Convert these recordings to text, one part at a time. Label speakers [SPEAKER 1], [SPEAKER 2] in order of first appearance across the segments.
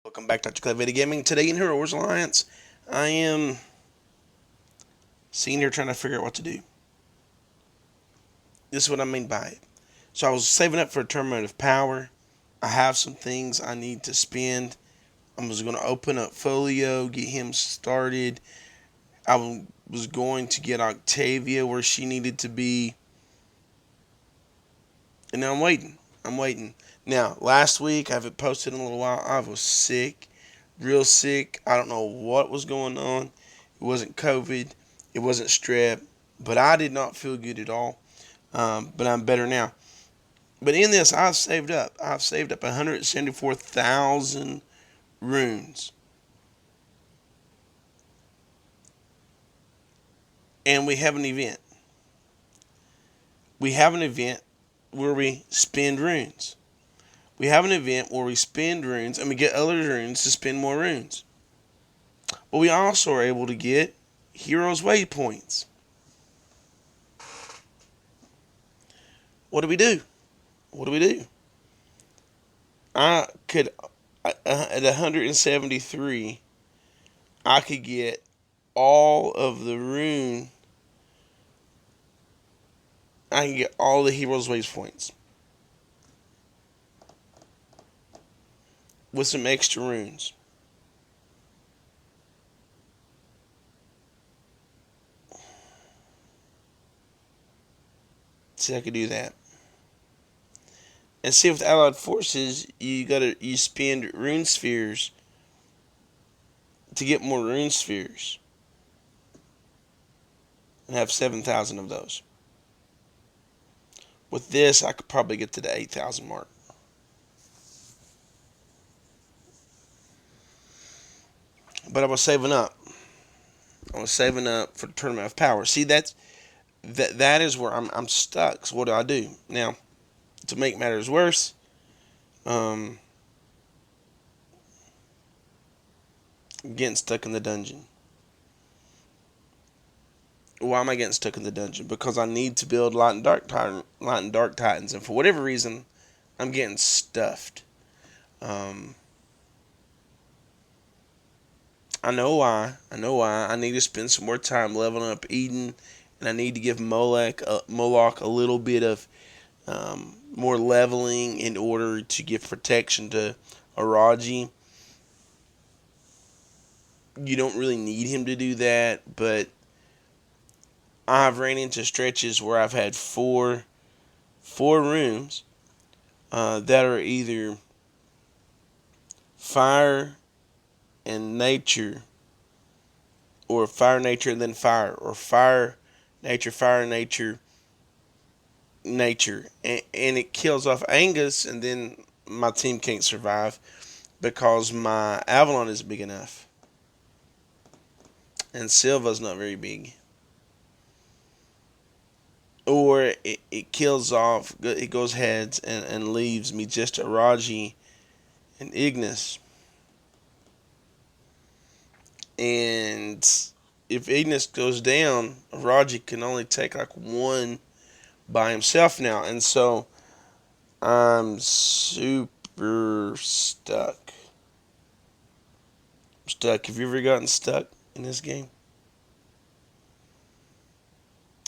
[SPEAKER 1] Welcome back to Dr. Clay Video Gaming. Today in Hero Wars Alliance, I am sitting here trying to figure out what to do. This is what I mean by it. So I was saving up for a tournament of power. I have some things I need to spend. I was going to open up Folio, get him started. I was going to get Octavia where she needed to be. And now I'm waiting. Now, last week, I haven't posted in a little while. I was sick. Real sick. I don't know what was going on. It wasn't COVID. It wasn't strep. But I did not feel good at all. But I'm better now. But in this, I've saved up. I've saved up 174,000 runes. And we have an event. We have an event where we spend runes. We have an event where we spend runes and we get other runes to spend more runes. But we also are able to get Heroes Waypoints. What do we do? I could, at 173, I could get all of the rune. I can get all the Heroes Waypoints with some extra runes. See, I could do that. And see, with allied forces, you spend rune spheres to get more rune spheres, and have 7,000 of those. With this, I could probably get to the 8,000 mark. But I was saving up. I was saving up for the tournament of power. See, that is where I'm stuck. So what do I do now? To make matters worse, I'm getting stuck in the dungeon. Why am I getting stuck in the dungeon? Because I need to build Light and Dark Titans, and for whatever reason, I'm getting stuffed. I know why. I need to spend some more time leveling up Eden, and I need to give Moloch a little bit of more leveling in order to give protection to Araji. You don't really need him to do that, but I've ran into stretches where I've had four rooms that are either fire and nature, or fire, nature, and then fire, or fire, nature, and it kills off Angus, and then my team can't survive because my Avalon is big enough, and Silva's not very big. Or it kills off, it goes heads and leaves me just a Raji and Ignis. And if Ignis goes down, Raji can only take like one by himself now. And so I'm super stuck. Have you ever gotten stuck in this game?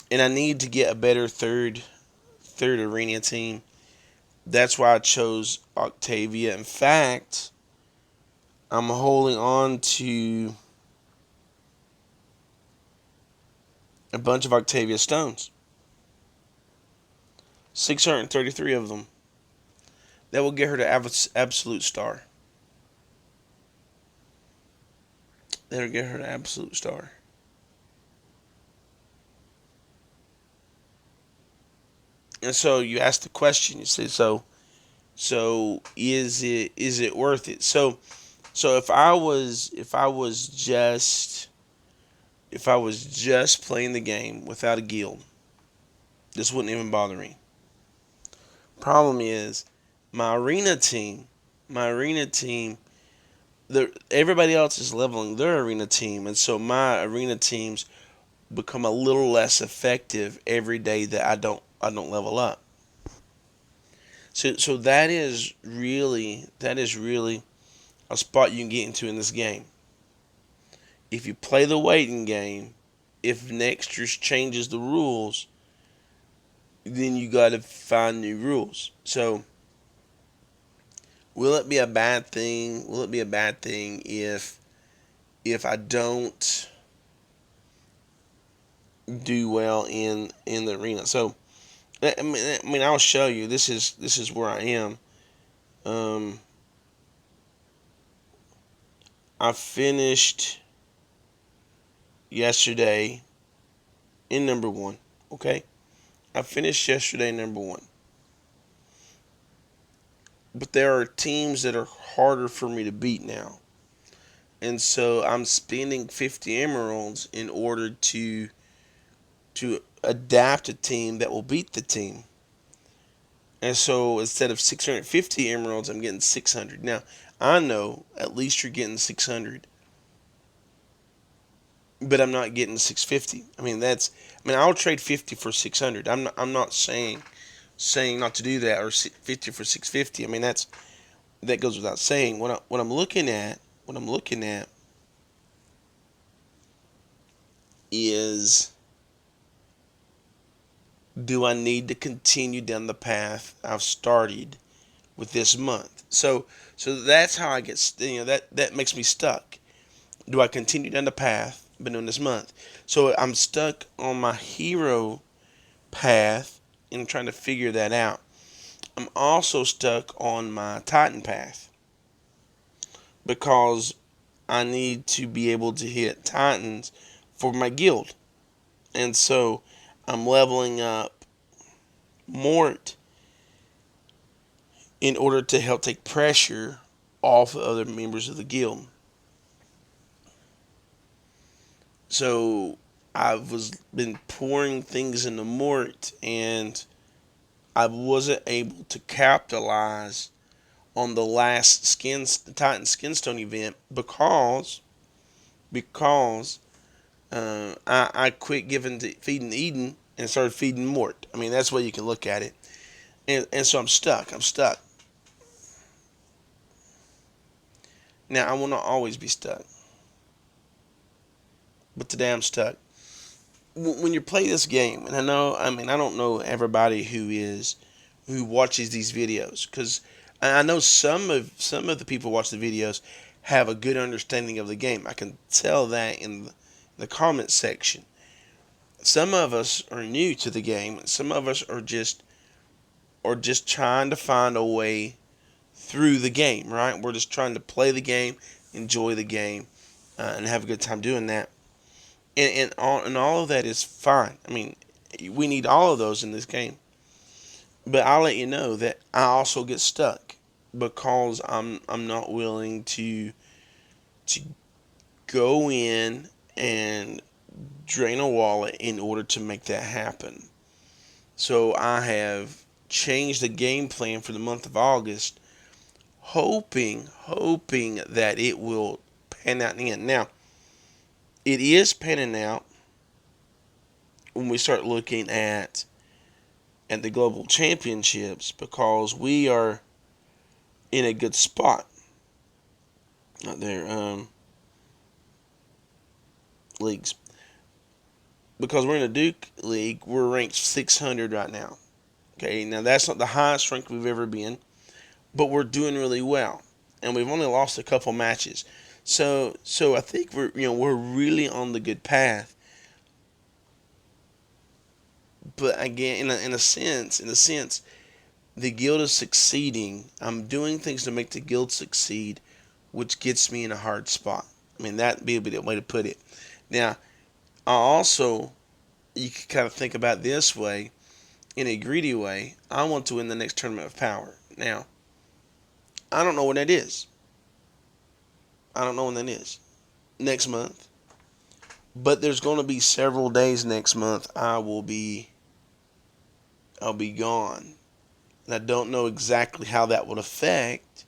[SPEAKER 1] And I need to get a better third arena team. That's why I chose Octavia. In fact, I'm holding on to a bunch of Octavia stones. 633 of them. That will get her to absolute star. That'll get her to absolute star. And so you ask the question, you say, so is it worth it? So if I was just playing the game without a guild, this wouldn't even bother me. Problem is, my arena team, everybody else is leveling their arena team, and so my arena teams become a little less effective every day that I don't level up. So that is really a spot you can get into in this game. If you play the waiting game, if next year changes the rules, then you got to find new rules. So, will it be a bad thing? Will it be a bad thing if I don't do well in the arena? So, I mean, I'll show you. This is where I am. Um, I finished yesterday in number one. Okay, I finished yesterday number one. But there are teams that are harder for me to beat now. And so I'm spending 50 emeralds in order to adapt a team that will beat the team. And so instead of 650 emeralds, I'm getting 600. Now, I know at least you're getting 600, but I'm not getting 650. I'll trade 50 for 600. I'm not saying not to do that, or 50 for 650. That goes without saying. What I'm looking at is, do I need to continue down the path I've started with this month? So that's how I get, that makes me stuck. Do I continue down the path I've been doing this month? So I'm stuck on my hero path and trying to figure that out. I'm also stuck on my Titan path because I need to be able to hit Titans for my guild. And so I'm leveling up Mort in order to help take pressure off of other members of the guild. So I've been pouring things into Mort, and I wasn't able to capitalize on the last Titan Skinstone event because I quit feeding Eden and started feeding Mort. That's the way you can look at it. And so I'm stuck. Now, I will not always be stuck, but today I'm stuck. When you play this game, and I don't know everybody who watches these videos, because I know some of the people who watch the videos have a good understanding of the game. I can tell that in the comment section. Some of us are new to the game, and some of us are just trying to find a way through the game, right? We're just trying to play the game, enjoy the game, and have a good time doing that. And all of that is fine. We need all of those in this game. But I'll let you know that I also get stuck because I'm not willing to go in and drain a wallet in order to make that happen. So I have changed the game plan for the month of August, hoping that it will pan out in the end. Now, it is panning out when we start looking at the global championships, because we are in a good spot out there, leagues, because we're in a Duke league. We're ranked 600 right now. Okay, now that's not the highest rank we've ever been, but we're doing really well, and we've only lost a couple matches. So I think we're really on the good path. But again, in a sense, the guild is succeeding. I'm doing things to make the guild succeed, which gets me in a hard spot. That'd be a good way to put it. Now, you could kind of think about it this way, in a greedy way. I want to win the next Tournament of Power. Now, I don't know when that is. Next month. But there's going to be several days next month I'll be gone. And I don't know exactly how that would affect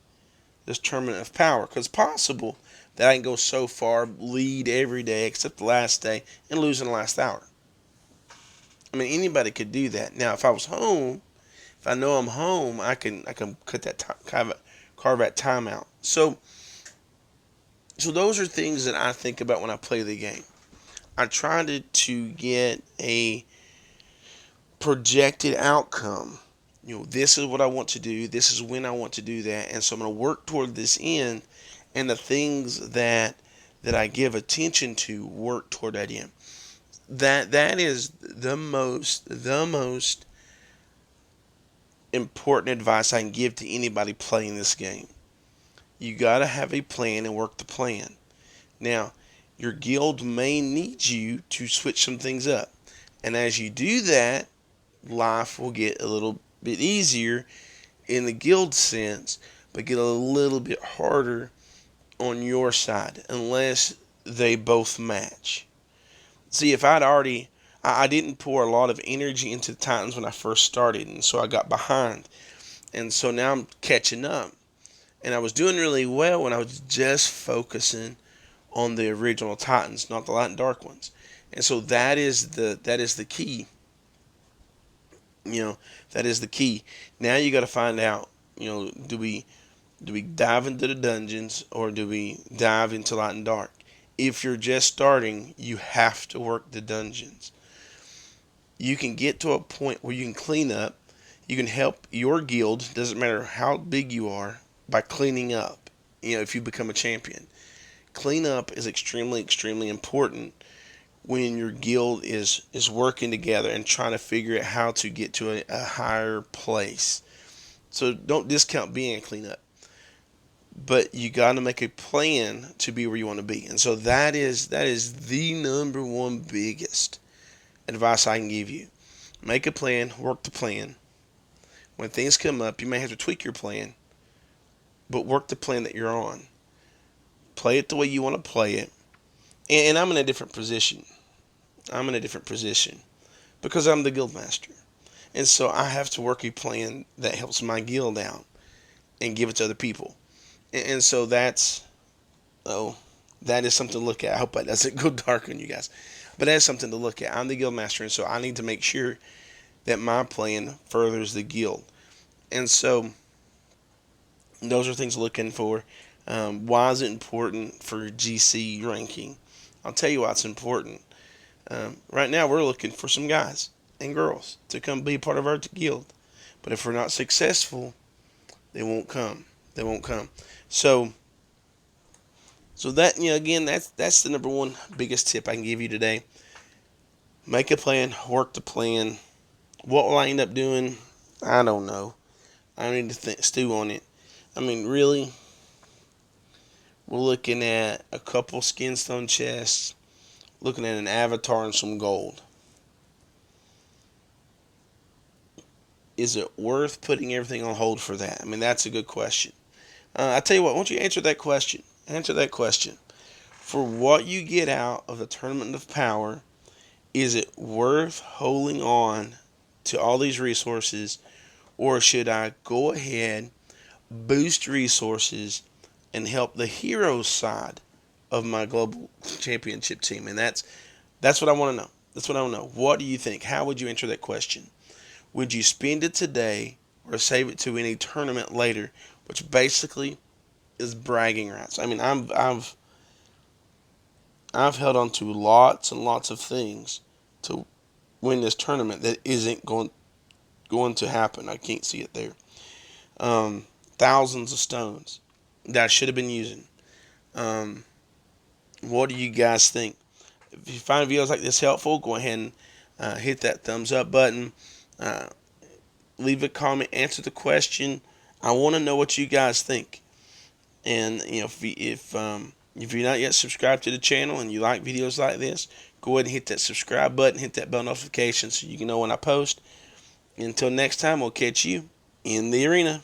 [SPEAKER 1] this Tournament of Power, because it's possible that I can go so far, lead every day except the last day, and lose in the last hour. Anybody could do that. Now, if I was home, if I know I'm home, I can cut that time, carve that time out. So So those are things that I think about when I play the game. I try to get a projected outcome. This is what I want to do. This is when I want to do that, and so I'm going to work toward this end. And the things that I give attention to work toward that end. That is the most important advice I can give to anybody playing this game. You got to have a plan and work the plan. Now, your guild may need you to switch some things up. And as you do that, life will get a little bit easier in the guild sense, but get a little bit harder on your side unless they both match. See, if I didn't pour a lot of energy into the Titans when I first started, and so I got behind. And so now I'm catching up. And I was doing really well when I was just focusing on the original Titans, not the light and dark ones. And so that is the key. That is the key. Now you got to find out. Do we dive into the dungeons or do we dive into light and dark? If you're just starting, you have to work the dungeons. You can get to a point where you can clean up. You can help your guild. Doesn't matter how big you are, by cleaning up. If you become a champion. Clean up is extremely, extremely important when your guild is working together and trying to figure out how to get to a higher place. So don't discount being a cleanup. But you got to make a plan to be where you want to be. And so that is the number one biggest advice I can give you. Make a plan, work the plan. When things come up, you may have to tweak your plan, but work the plan that you're on. Play it the way you want to play it. And I'm in a different position. Because I'm the guild master. And so I have to work a plan that helps my guild out and give it to other people. And so that is something to look at. I hope that doesn't go dark on you guys. But that's something to look at. I'm the guild master, and so I need to make sure that my plan furthers the guild. And so those are things to look in for. Why is it important for GC ranking? I'll tell you why it's important. Right now we're looking for some guys and girls to come be part of our guild. But if we're not successful, they won't come. So that, again, that's the number one biggest tip I can give you today. Make a plan, work the plan. What will I end up doing? I don't know. I need to stew on it. Really, we're looking at a couple skinstone chests, looking at an avatar and some gold. Is it worth putting everything on hold for that? That's a good question. I tell you what, why don't you answer that question? Answer that question. For what you get out of the Tournament of Power, is it worth holding on to all these resources, or should I go ahead, boost resources, and help the heroes side of my global championship team? And that's what I want to know. What do you think? How would you answer that question? Would you spend it today or save it to any tournament later, which basically is bragging rights? I've held on to lots and lots of things to win this tournament that isn't going to happen. I can't see it there. Thousands of stones that I should have been using. What do you guys think? If you find videos like this helpful, go ahead and hit that thumbs up button. Leave a comment, answer the question. I want to know what you guys think. And if you're not yet subscribed to the channel and you like videos like this, go ahead and hit that subscribe button, hit that bell notification so you can know when I post. Until next time, we'll catch you in the arena.